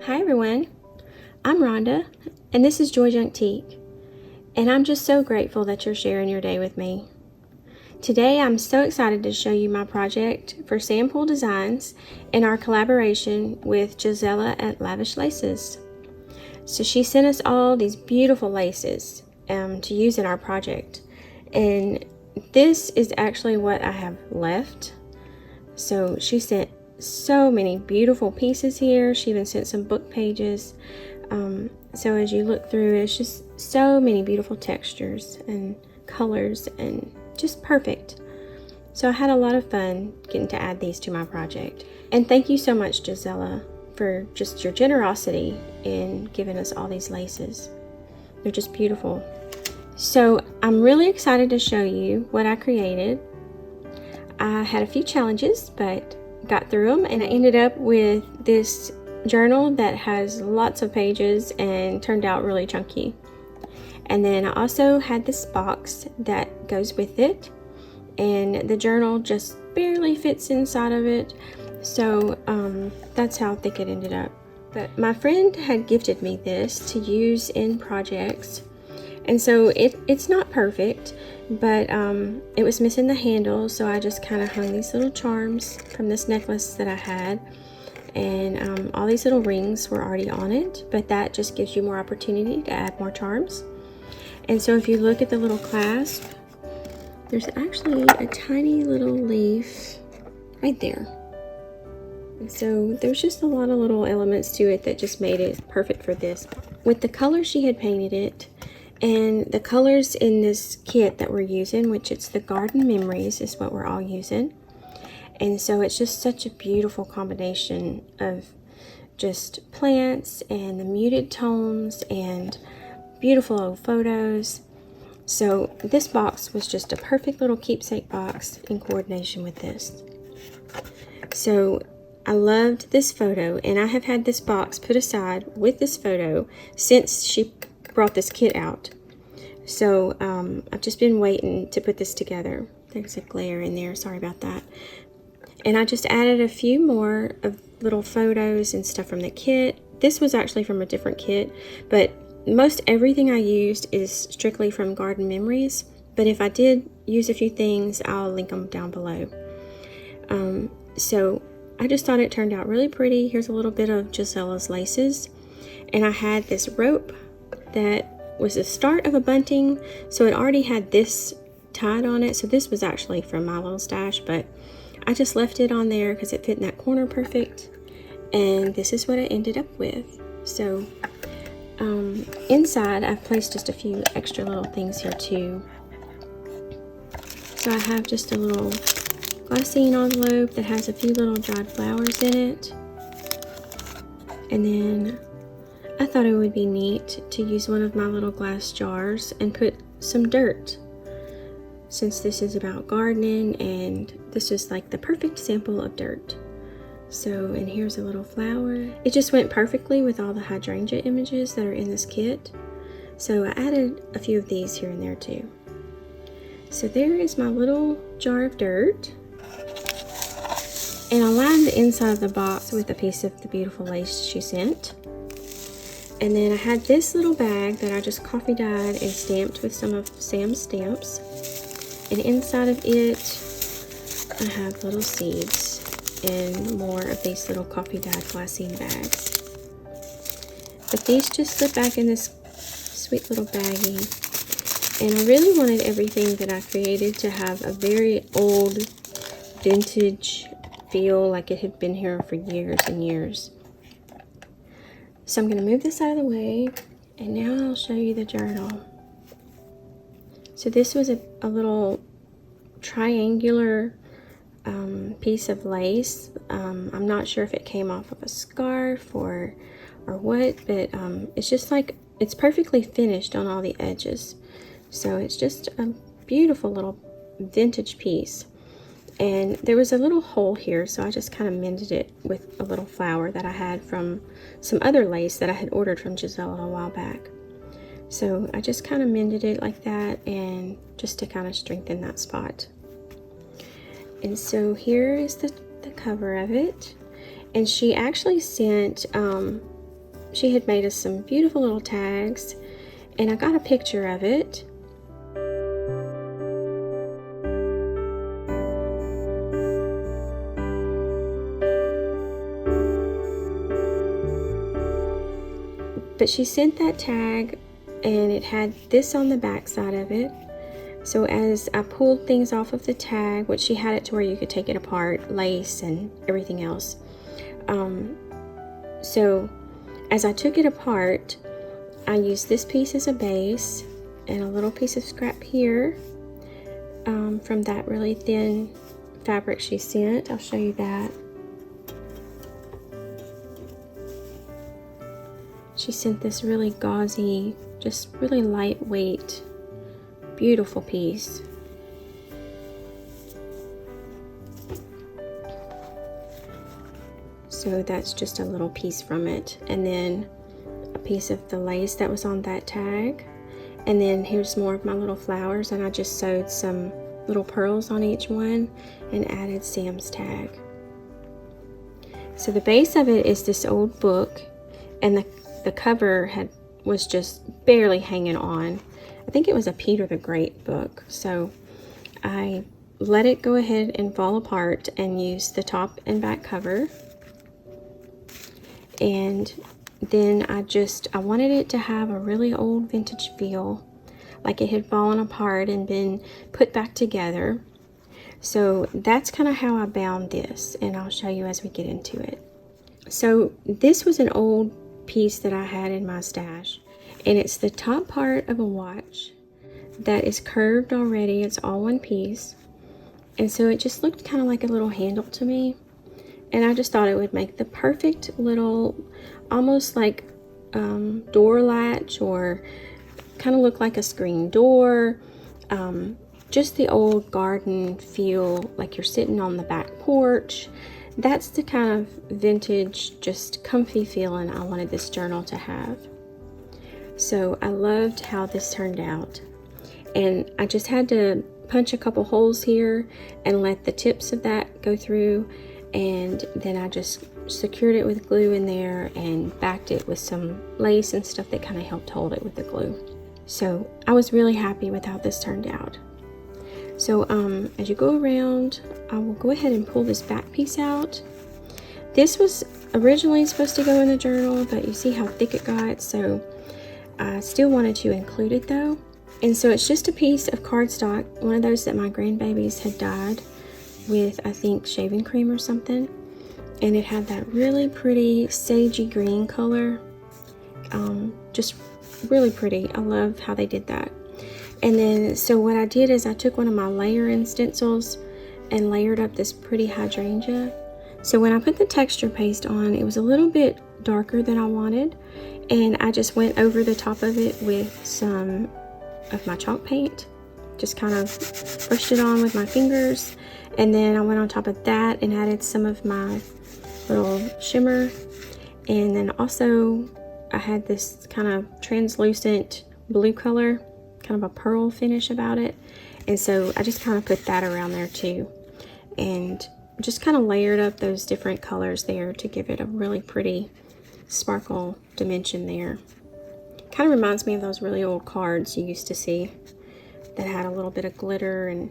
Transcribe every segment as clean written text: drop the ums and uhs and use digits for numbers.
Hi everyone, I'm Rhonda and this is Joy Junktique, and I'm just so grateful that you're sharing your day with me. Today I'm so excited to show you my project for SamPooleDesigns in our collaboration with Gisela at LavishLaces. So she sent us all these beautiful laces to use in our project, and this is actually what I have left. So she sent so many beautiful pieces here. She even sent some book pages. So as you look through, it's just so many beautiful textures and colors and just perfect. So I had a lot of fun getting to add these to my project. And thank you so much, Gisela, for just your generosity in giving us all these laces. They're just beautiful. So I'm really excited to show you what I created. I had a few challenges, but got through them, and I ended up with this journal that has lots of pages and turned out really chunky. And then I also had this box that goes with it, and the journal just barely fits inside of it. So that's how thick it ended up. But my friend had gifted me this to use in projects, and so it's not perfect, but it was missing the handle, so I just kind of hung these little charms from this necklace that I had, and all these little rings were already on it, but that just gives you more opportunity to add more charms. And so if you look at the little clasp, there's actually a tiny little leaf right there. And so there's just a lot of little elements to it that just made it perfect for this. With the color she had painted it, and the colors in this kit that we're using, which it's the Garden Memories is what we're all using. And so it's just such a beautiful combination of just plants and the muted tones and beautiful old photos. So this box was just a perfect little keepsake box in coordination with this. So I loved this photo, and I have had this box put aside with this photo since she brought this kit out. So I've just been waiting to put this together. There's a glare in there, sorry about that. And I just added a few more of little photos and stuff from the kit. This was actually from a different kit, but most everything I used is strictly from Garden Memories. But if I did use a few things, I'll link them down below. So I just thought it turned out really pretty. Here's a little bit of Gisela's laces. And I had this rope that was the start of a bunting, so it already had this tied on it. So this was actually from my little stash, but I just left it on there because it fit in that corner perfect. And this is what I ended up with. So inside I've placed just a few extra little things here too. So I have just a little glassine envelope that has a few little dried flowers in it. And then I thought it would be neat to use one of my little glass jars and put some dirt, since this is about gardening, and this is like the perfect sample of dirt. So, and here's a little flower. It just went perfectly with all the hydrangea images that are in this kit. So I added a few of these here and there too. So there is my little jar of dirt. And I lined the inside of the box with a piece of the beautiful lace she sent. And then I had this little bag that I just coffee dyed and stamped with some of Sam's stamps. And inside of it, I have little seeds and more of these little coffee dyed glassine bags. But these just slip back in this sweet little baggie. And I really wanted everything that I created to have a very old, vintage feel, like it had been here for years and years. So I'm going to move this out of the way, and now I'll show you the journal. So this was a little triangular piece of lace. I'm not sure if it came off of a scarf or what, but it's just like, it's perfectly finished on all the edges. So it's just a beautiful little vintage piece. And there was a little hole here, so I just kind of mended it with a little flower that I had from some other lace that I had ordered from Gisela a while back. So I just kind of mended it like that, and just to kind of strengthen that spot. And so here is the cover of it. And she actually sent she had made us some beautiful little tags, and I got a picture of it. But she sent that tag, and it had this on the back side of it. So as I pulled things off of the tag, which she had it to where you could take it apart, lace and everything else. So as I took it apart, I used this piece as a base and a little piece of scrap here from that really thin fabric she sent. I'll show you that. She sent this really gauzy, just really lightweight, beautiful piece. So that's just a little piece from it, and then a piece of the lace that was on that tag, and then here's more of my little flowers, and I just sewed some little pearls on each one and added Sam's tag. So the base of it is this old book, and the cover was just barely hanging on. I think it was a Peter the Great book, so I let it go ahead and fall apart and use the top and back cover. And then I wanted it to have a really old vintage feel, like it had fallen apart and been put back together. So that's kind of how I bound this, and I'll show you as we get into it. So this was an old piece that I had in my stash, and it's the top part of a watch that is curved already. It's all one piece, and so it just looked kind of like a little handle to me, and I just thought it would make the perfect little, almost like door latch, or kind of look like a screen door, just the old garden feel, like you're sitting on the back porch. That's the kind of vintage, just comfy feeling I wanted this journal to have. So I loved how this turned out, and I just had to punch a couple holes here and let the tips of that go through, and then I just secured it with glue in there and backed it with some lace and stuff that kind of helped hold it with the glue. So I was really happy with how this turned out. So as you go around, I will go ahead and pull this back piece out. This was originally supposed to go in the journal, but you see how thick it got, so I still wanted to include it though. And so it's just a piece of cardstock, one of those that my grandbabies had dyed with, I think, shaving cream or something. And it had that really pretty sagey green color. Just really pretty. I love how they did that. And then, so what I did is I took one of my layering stencils and layered up this pretty hydrangea. So when I put the texture paste on, it was a little bit darker than I wanted, and I just went over the top of it with some of my chalk paint. Just kind of brushed it on with my fingers, and then I went on top of that and added some of my little shimmer. And then also I had this kind of translucent blue color, kind of a pearl finish about it, and so I just kind of put that around there too, and just kind of layered up those different colors there to give it a really pretty sparkle dimension there. Kind of reminds me of those really old cards you used to see that had a little bit of glitter and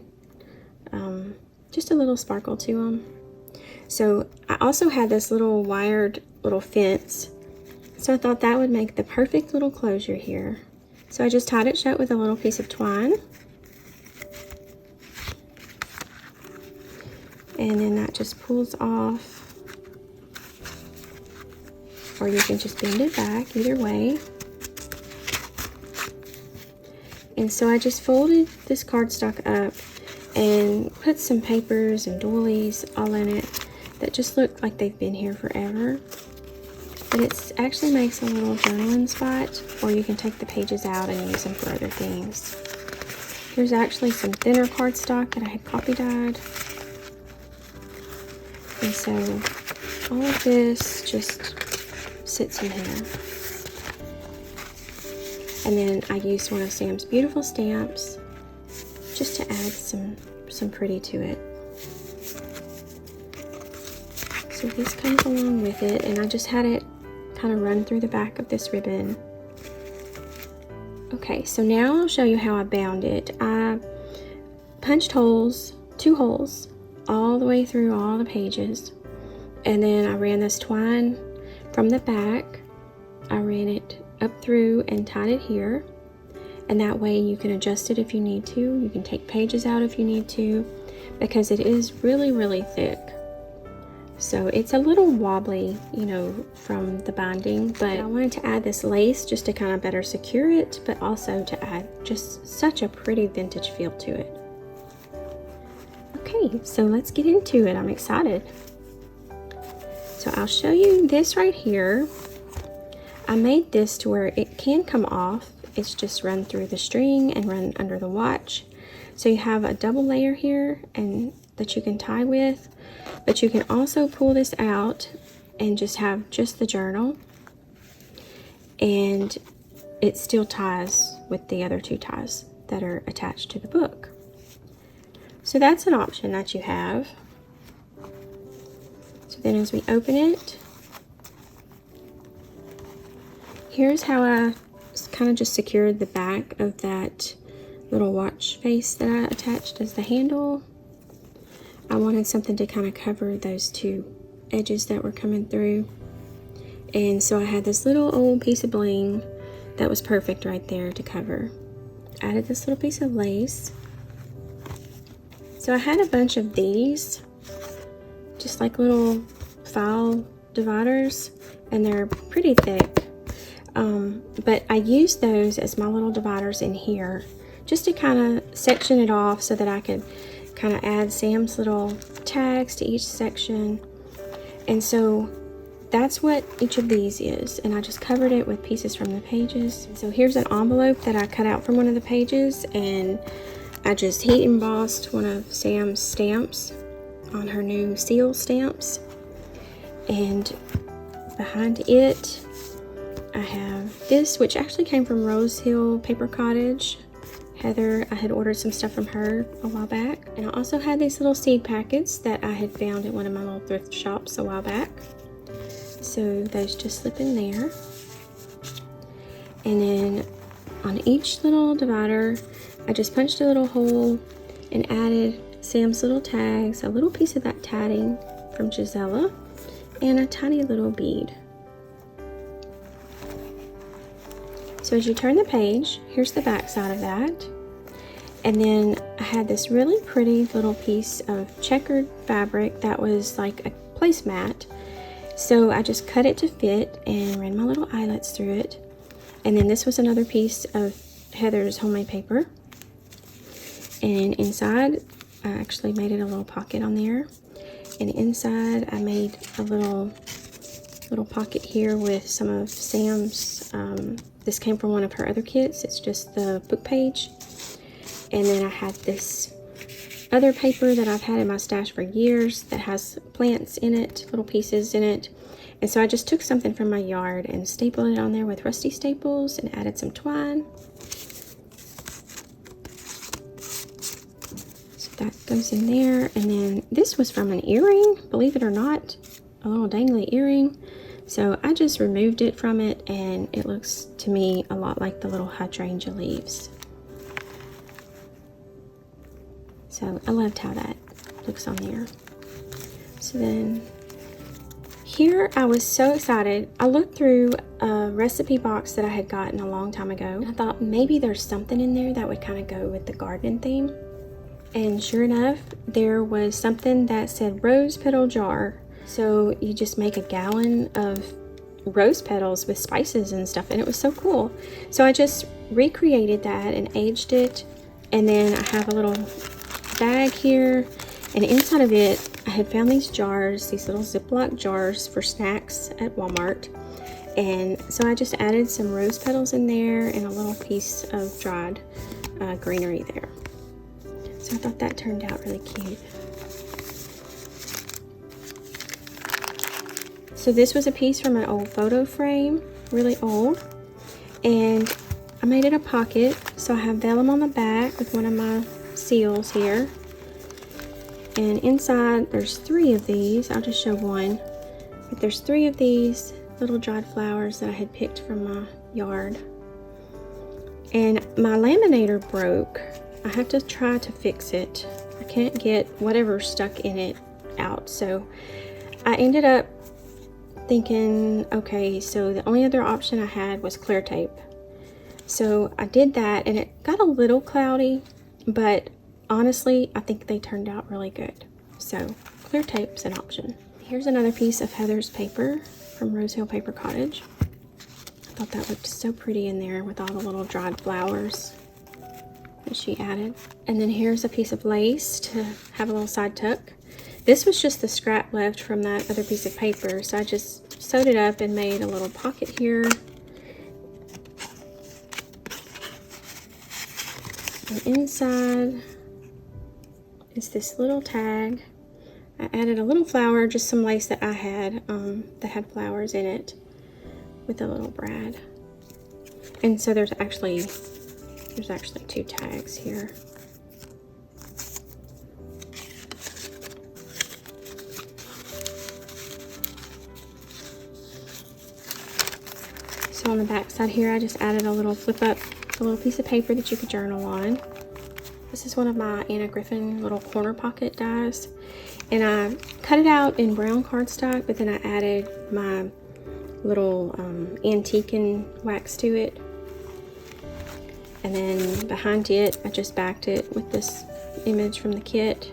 just a little sparkle to them. So I also had this little wired little fence, so I thought that would make the perfect little closure here. So I just tied it shut with a little piece of twine, and then that just pulls off, or you can just bend it back, either way. And so I just folded this cardstock up and put some papers and doilies all in it that just look like they've been here forever. But it actually makes a little journaling spot, or you can take the pages out and use them for other things. Here's actually some thinner cardstock that I had copy dyed. And so all of this just sits in here. And then I used one of Sam's beautiful stamps just to add some pretty to it. So this comes along with it, and I just had it kind of run through the back of this ribbon. Okay, so now I'll show you how I bound it. I punched holes, 2 holes, all the way through all the pages. And then I ran this twine from the back. I ran it up through and tied it here. And that way you can adjust it if you need to. You can take pages out if you need to, because it is really, really thick. So it's a little wobbly, you know, from the binding, but I wanted to add this lace just to kind of better secure it, but also to add just such a pretty vintage feel to it. Okay, so let's get into it. I'm excited. So I'll show you this right here. I made this to where it can come off. It's just run through the string and run under the watch. So you have a double layer here and that you can tie with, but you can also pull this out and just have just the journal, and it still ties with the other 2 ties that are attached to the book. So that's an option that you have. So then as we open it, here's how I kind of just secured the back of that little watch face that I attached as the handle. I wanted something to kind of cover those 2 edges that were coming through. And so I had this little old piece of bling that was perfect right there to cover. Added this little piece of lace. So I had a bunch of these, just like little file dividers, and they're pretty thick. But I used those as my little dividers in here, just to kind of section it off so that I could kind of add Sam's little tags to each section. And so that's what each of these is, and I just covered it with pieces from the pages. So here's an envelope that I cut out from one of the pages, and I just heat embossed one of Sam's stamps on her new seal stamps. And behind it I have this, which actually came from Rose Hill Paper Cottage. Heather, I had ordered some stuff from her a while back. And I also had these little seed packets that I had found at one of my little thrift shops a while back. So those just slip in there. And then on each little divider, I just punched a little hole and added Sam's little tags, a little piece of that tatting from Gisela, and a tiny little bead. So as you turn the page, here's the back side of that. And then I had this really pretty little piece of checkered fabric that was like a placemat. So I just cut it to fit and ran my little eyelets through it. And then this was another piece of Heather's homemade paper. And inside, I actually made it a little pocket on there. And inside, I made a little pocket here with some of Sam's. This came from one of her other kits. It's just the book page. And then I had this other paper that I've had in my stash for years that has plants in it, little pieces in it. And so I just took something from my yard and stapled it on there with rusty staples and added some twine. So that goes in there. And then this was from an earring, believe it or not, a little dangly earring. So I just removed it from it, and it looks to me a lot like the little hydrangea leaves. So I loved how that looks on there. So then here I was so excited. I looked through a recipe box that I had gotten a long time ago. I thought maybe there's something in there that would kind of go with the gardening theme. And sure enough, there was something that said rose petal jar. So you just make a gallon of rose petals with spices and stuff, and it was so cool. So I just recreated that and aged it, and then I have a little bag here, and inside of it I had found these jars, these little Ziploc jars for snacks at Walmart. And so I just added some rose petals in there and a little piece of dried greenery there. So I thought that turned out really cute. So this was a piece from an old photo frame, really old, and I made it a pocket. So I have vellum on the back with one of my seals here, and inside there's 3 of these. I'll just show one, but there's 3 of these little dried flowers that I had picked from my yard. And my laminator broke. I have to try to fix it. I can't get whatever's stuck in it out. So I ended up thinking, okay, so the only other option I had was clear tape. So I did that, and it got a little cloudy, but honestly, I think they turned out really good. So clear tape's an option. Here's another piece of Heather's paper from Rose Hill Paper Cottage. I thought that looked so pretty in there with all the little dried flowers that she added. And then here's a piece of lace to have a little side tuck. This was just the scrap left from that other piece of paper, so I just sewed it up and made a little pocket here. And inside is this little tag. I added a little flower, just some lace that I had that had flowers in it with a little brad. And so there's actually 2 tags here. So on the back side here, I just added a little flip up, a little piece of paper that you could journal on. This is one of my Anna Griffin little corner pocket dies. And I cut it out in brown cardstock, but then I added my little antique and wax to it. And then behind it, I just backed it with this image from the kit.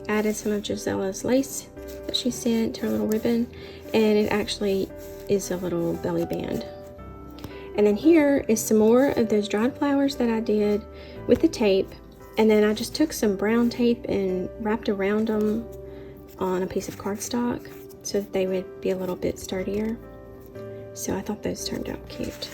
Added some of Gisella's lace that she sent, her little ribbon, and it actually is a little belly band. And then here is some more of those dried flowers that I did with the tape. And then I just took some brown tape and wrapped around them on a piece of cardstock so that they would be a little bit sturdier. So I thought those turned out cute.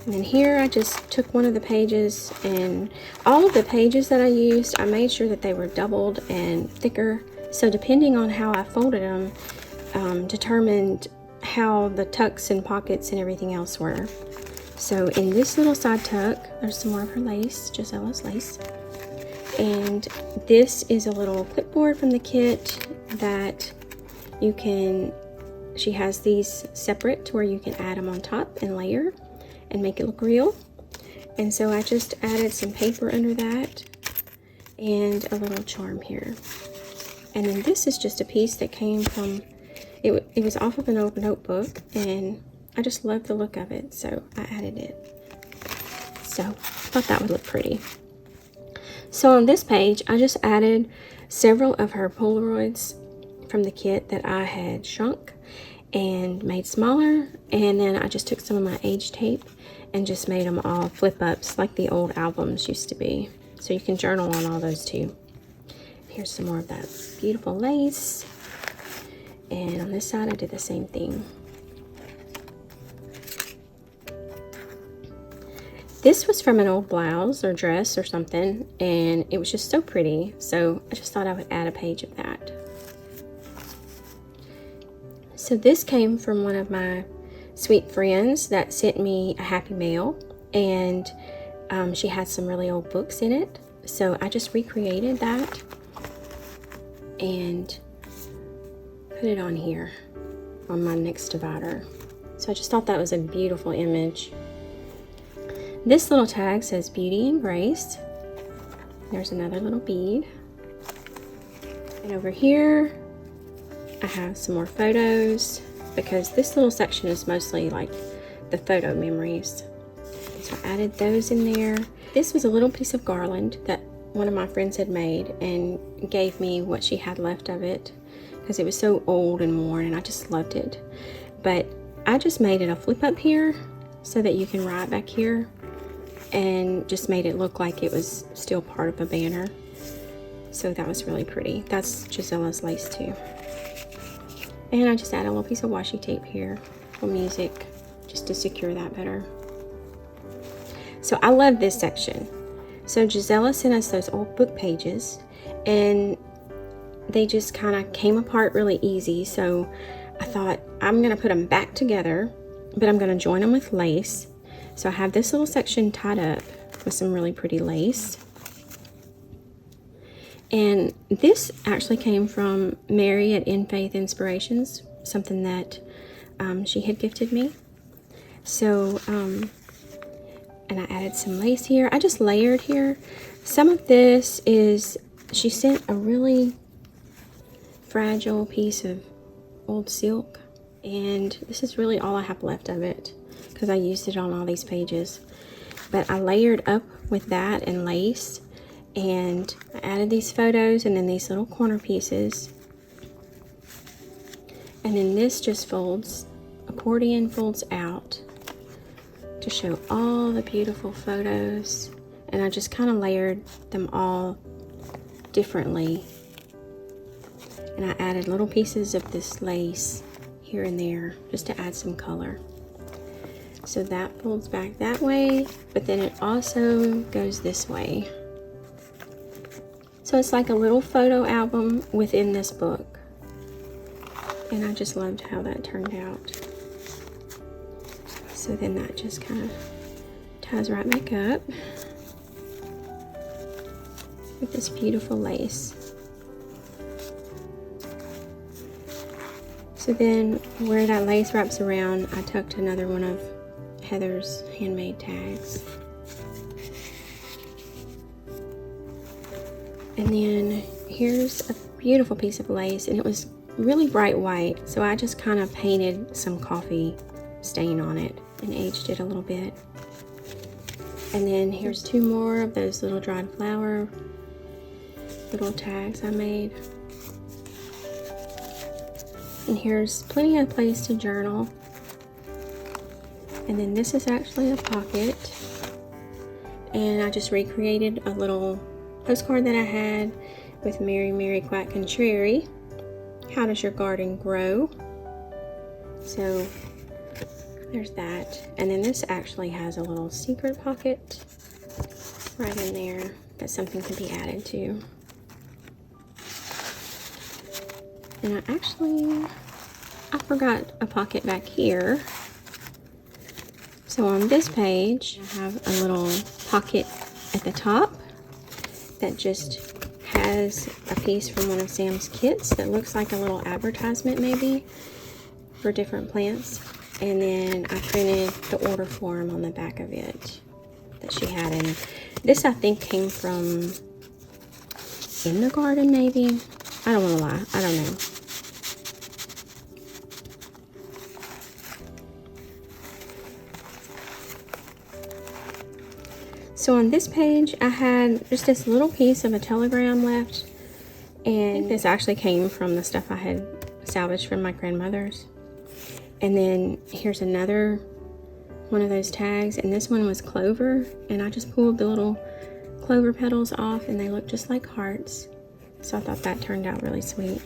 And then here I just took one of the pages, and all of the pages that I used, I made sure that they were doubled and thicker. So depending on how I folded them, determined how the tucks and pockets and everything else were. So in this little side tuck, there's some more of her lace, Gisella's lace. And this is a little clipboard from the kit that you can, she has these separate to where you can add them on top and layer and make it look real. And so I just added some paper under that and a little charm here. And then this is just a piece that came from, it was off of an old notebook, and I just love the look of it, so I added it. So I thought that would look pretty. So on this page, I just added several of her Polaroids from the kit that I had shrunk and made smaller, and then I just took some of my age tape and just made them all flip ups like the old albums used to be. So you can journal on all those too. Here's some more of that beautiful lace. And on this side, I did the same thing. This was from an old blouse or dress or something, and it was just so pretty. So I just thought I would add a page of that. So this came from one of my sweet friends that sent me a happy mail, and she had some really old books in it. So I just recreated that and put it on here on my next divider. So I just thought that was a beautiful image. This little tag says Beauty and Grace. There's another little bead. And over here, I have some more photos because this little section is mostly like the photo memories. So I added those in there. This was a little piece of garland that one of my friends had made and gave me what she had left of it because it was so old and worn, and I just loved it. But I just made it a flip up here so that you can write back here, and just made it look like it was still part of a banner. So that was really pretty. That's Gisella's lace too. And I just added a little piece of washi tape here for music, just to secure that better. So I love this section. So Gisella sent us those old book pages, and they just kind of came apart really easy. So I thought I'm gonna put them back together, but I'm gonna join them with lace. So I have this little section tied up with some really pretty lace. And this actually came from Mary at In Faith Inspirations something that she had gifted me. So, and I added some lace here. I just layered here. Some of this is, she sent a really fragile piece of old silk, and this is really all I have left of it because I used it on all these pages. But I layered up with that and lace, and I added these photos and then these little corner pieces, and then this just folds, accordion folds out to show all the beautiful photos. And I just kind of layered them all differently, and I added little pieces of this lace here and there just to add some color. So that folds back that way, but then it also goes this way. So it's like a little photo album within this book, and I just loved how that turned out. So then that just kind of ties right back up with this beautiful lace. So then where that lace wraps around, I tucked another one of Heather's handmade tags. And then here's a beautiful piece of lace, and it was really bright white, so I just kind of painted some coffee stain on it and aged it a little bit. And then here's two more of those little dried flower little tags I made. And here's plenty of place to journal. And then this is actually a pocket, and I just recreated a little postcard that I had with Mary Mary Quack Contrary. How does your garden grow? So there's that. And then this actually has a little secret pocket right in there that something could be added to. And I forgot a pocket back here. So on this page, I have a little pocket at the top that just has a piece from one of Sam's kits that looks like a little advertisement maybe for different plants. And then I printed the order form on the back of it that she had. And this I think came from In the Garden maybe. I don't want to lie. I don't know. So on this page, I had just this little piece of a telegram left. And I think this actually came from the stuff I had salvaged from my grandmother's. And then here's another one of those tags. And this one was clover. And I just pulled the little clover petals off, and they look just like hearts. So I thought that turned out really sweet.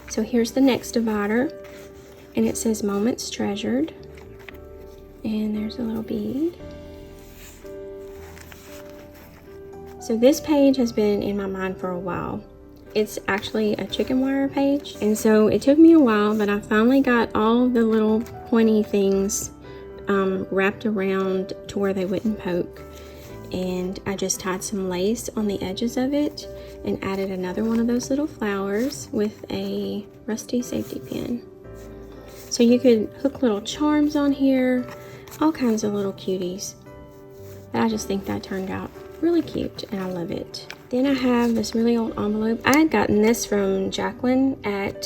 So here's the next divider, and it says Moments Treasured, and there's a little bead. So this page has been in my mind for a while. It's actually a chicken wire page, and so it took me a while, but I finally got all the little pointy things wrapped around to where they wouldn't poke. And I just tied some lace on the edges of it and added another one of those little flowers with a rusty safety pin. So you could hook little charms on here, all kinds of little cuties. But I just think that turned out really cute, and I love it. Then I have this really old envelope. I had gotten this from Jacqueline at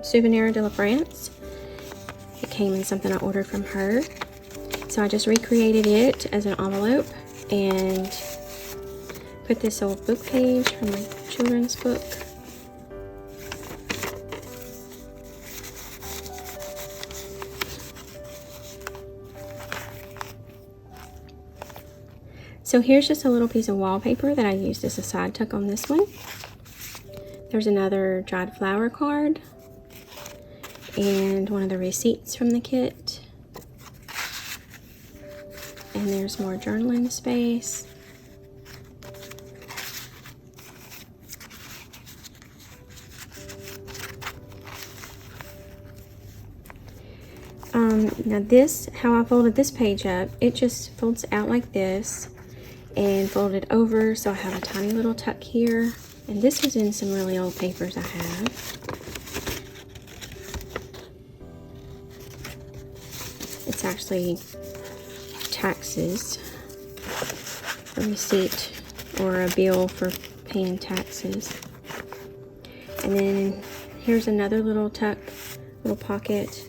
Souvenir de la France. It came in something I ordered from her. So I just recreated it as an envelope and put this old book page from my children's book. So here's just a little piece of wallpaper that I used as a side tuck on this one. There's another dried flower card and one of the receipts from the kit. And there's more journaling space. Now this, how I folded this page up, it just folds out like this and folded over, so I have a tiny little tuck here. And this was in some really old papers I have. it's actually taxes, a receipt or a bill for paying taxes. And then here's another little pocket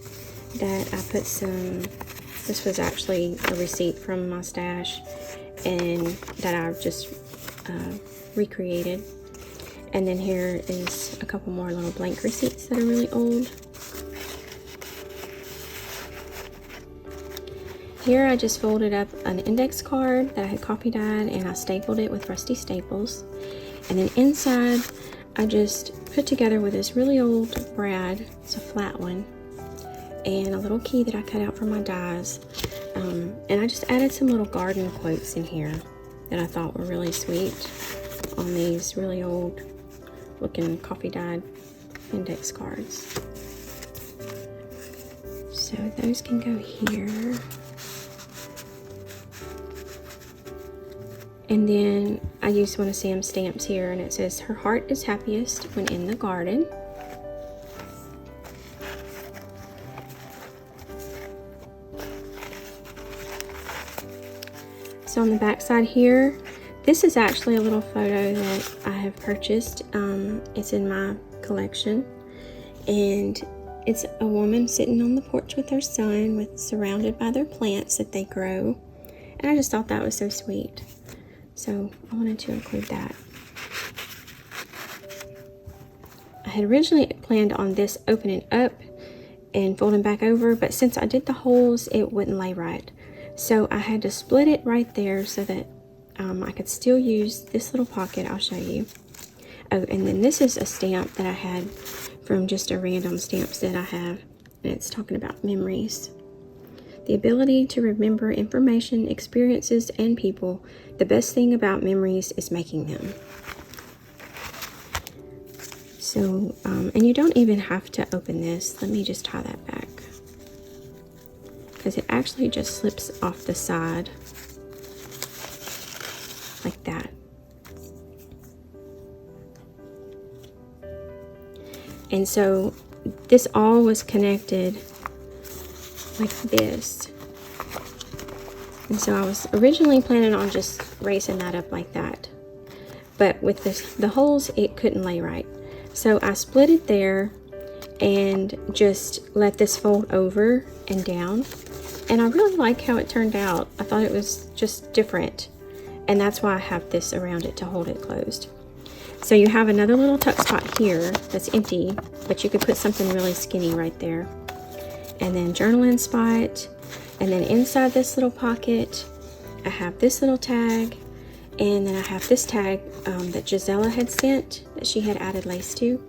that I put some, this was actually a receipt from my stash and that I've just recreated. And then here is a couple more little blank receipts that are really old. Here I just folded up an index card that I had copy dyed and I stapled it with rusty staples. And then inside I just put together with this really old brad, it's a flat one, and a little key that I cut out from my dies. And I just added some little garden quotes in here that I thought were really sweet on these really old looking coffee dyed index cards. So those can go here. And then I used one of Sam's stamps here, and it says, "Her heart is happiest when in the garden." So on the back side here, this is actually a little photo that I have purchased. It's in my collection, and it's a woman sitting on the porch with her son, surrounded by their plants that they grow. And I just thought that was so sweet. So I wanted to include that. I had originally planned on this opening up and folding back over, but since I did the holes, it wouldn't lay right. So I had to split it right there so that I could still use this little pocket. I'll show you. Oh, and then this is a stamp that I had from just a random stamp set I have, and it's talking about memories. The ability to remember information, experiences, and people. The best thing about memories is making them. So, and you don't even have to open this. Let me just tie that back, because it actually just slips off the side like that. And so this all was connected like this. And so I was originally planning on just raising that up like that, but with the holes, it couldn't lay right. So I split it there and just let this fold over and down. And I really like how it turned out. I thought it was just different. And that's why I have this around it to hold it closed. So you have another little tuck spot here that's empty, but you could put something really skinny right there. And then journaling spot. And then inside this little pocket, I have this little tag. And then I have this tag that Gisela had sent, that she had added lace to.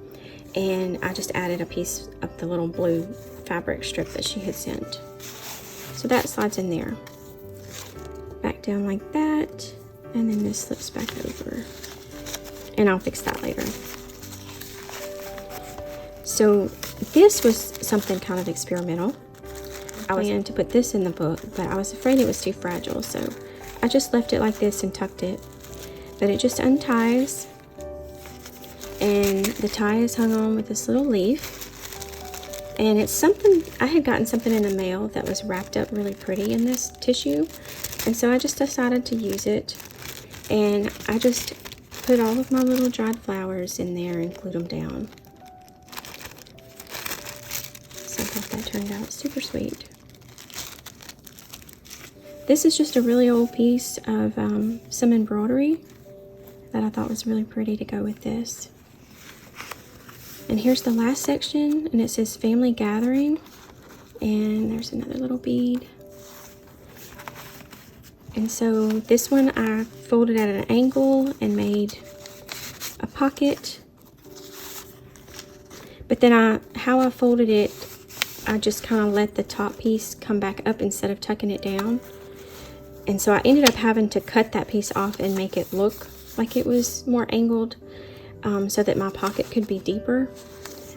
And I just added a piece of the little blue fabric strip that she had sent. So that slides in there. Back down like that. And then this slips back over. And I'll fix that later. So this was something kind of experimental. I was planning to put this in the book, but I was afraid it was too fragile. So I just left it like this and tucked it. But it just unties. And the tie is hung on with this little leaf. And it's something, I had gotten something in the mail that was wrapped up really pretty in this tissue. And so I just decided to use it. And I just put all of my little dried flowers in there and glued them down. So I thought that turned out super sweet. This is just a really old piece of some embroidery that I thought was really pretty to go with this. And here's the last section, and it says family gathering. And there's another little bead. And so this one I folded at an angle and made a pocket. But then how I folded it, I just kind of let the top piece come back up instead of tucking it down. And so I ended up having to cut that piece off and make it look like it was more angled, so that my pocket could be deeper.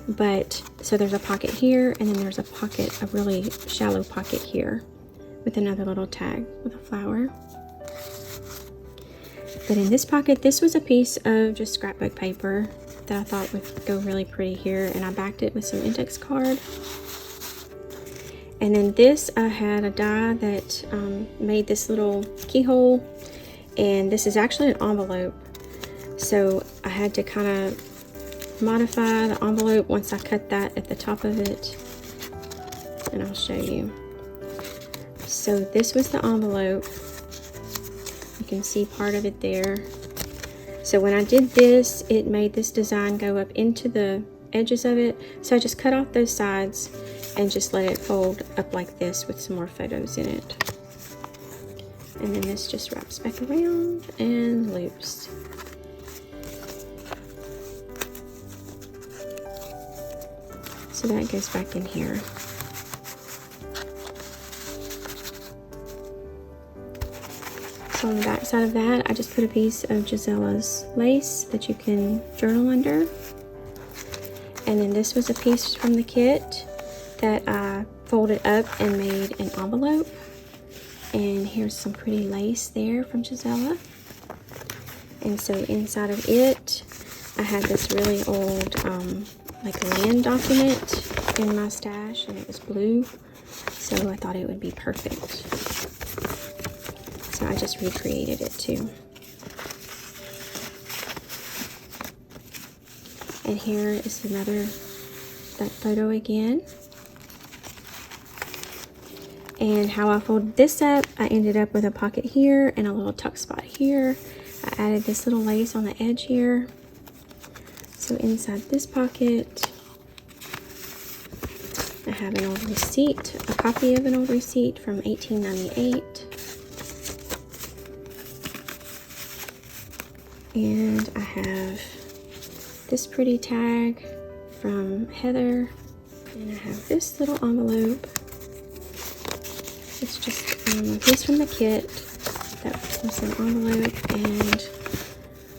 But so there's a pocket here, and then there's a pocket, a really shallow pocket here with another little tag with a flower. But in this pocket, this was a piece of just scrapbook paper that I thought would go really pretty here, and I backed it with some index card. And then this, I had a die that made this little keyhole, and this is actually an envelope. So I had to kind of modify the envelope once I cut that at the top of it, and I'll show you. So this was the envelope. You can see part of it there. So when I did this, it made this design go up into the edges of it. So I just cut off those sides and just let it fold up like this with some more photos in it. And then this just wraps back around and loops. So that goes back in here. So on the back side of that, I just put a piece of Gisella's lace that you can journal under. And then this was a piece from the kit that I folded up and made an envelope. And here's some pretty lace there from Gisella. And so inside of it, I had this really old like land document in my stash, and it was blue. So I thought it would be perfect. So I just recreated it too. And here is that photo again. And how I folded this up, I ended up with a pocket here and a little tuck spot here. I added this little lace on the edge here. So inside this pocket, I have an old receipt, a copy of an old receipt from 1898. And I have this pretty tag from Heather. And I have this little envelope. It's just a piece from the kit that was an envelope, and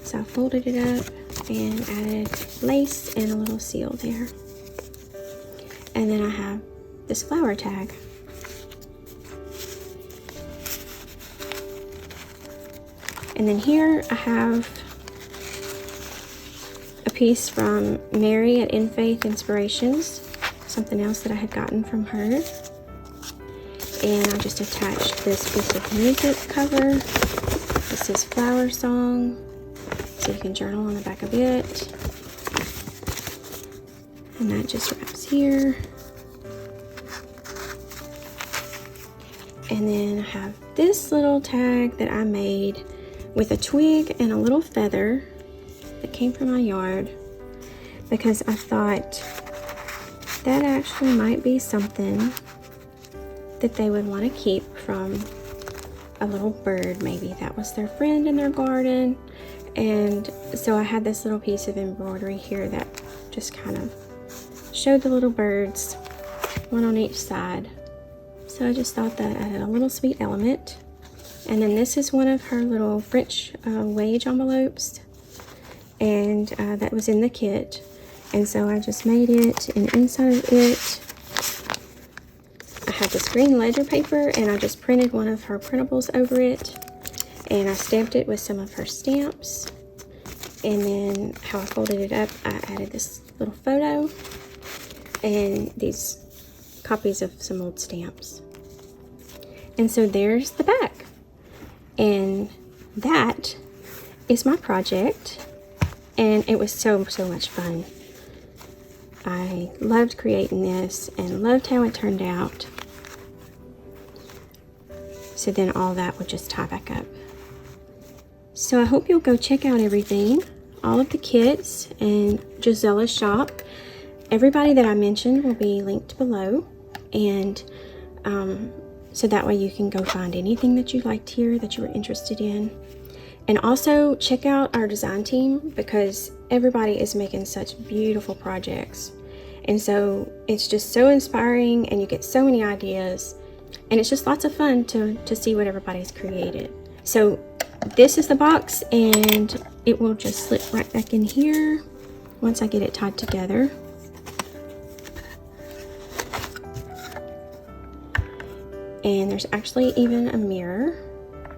so I folded it up and added lace and a little seal there. And then I have this flower tag. And then here I have a piece from Mary at In Faith Inspirations, something else that I had gotten from her. And I just attached this piece of music cover. This is Flower Song, so you can journal on the back of it. And that just wraps here. And then I have this little tag that I made with a twig and a little feather that came from my yard, because I thought that actually might be something that they would want to keep from a little bird. Maybe that was their friend in their garden. And so I had this little piece of embroidery here that just kind of showed the little birds, one on each side. So I just thought that added a little sweet element. And then this is one of her little French wage envelopes, and that was in the kit. And so I just made it, and inside of it I had this green ledger paper, and I just printed one of her printables over it, and I stamped it with some of her stamps. And then how I folded it up, I added this little photo and these copies of some old stamps. And so there's the back. And that is my project, and it was so much fun. I loved creating this and loved how it turned out. So then all that would just tie back up. So I hope you'll go check out everything, all of the kits and Gisella's shop. Everybody that I mentioned will be linked below, and so that way you can go find anything that you liked here that you were interested in. And also check out our design team, because everybody is making such beautiful projects. And so it's just so inspiring, and you get so many ideas, and it's just lots of fun to see what everybody's created. So this is the box, and it will just slip right back in here once I get it tied together. And there's actually even a mirror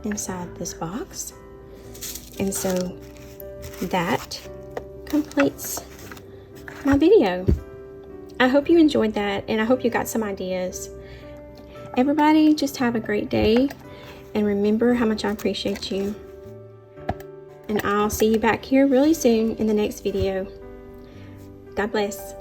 inside this box. And so that completes my video. I hope you enjoyed that, and I hope you got some ideas. Everybody, just have a great day, and remember how much I appreciate you. And I'll see you back here really soon in the next video. God bless.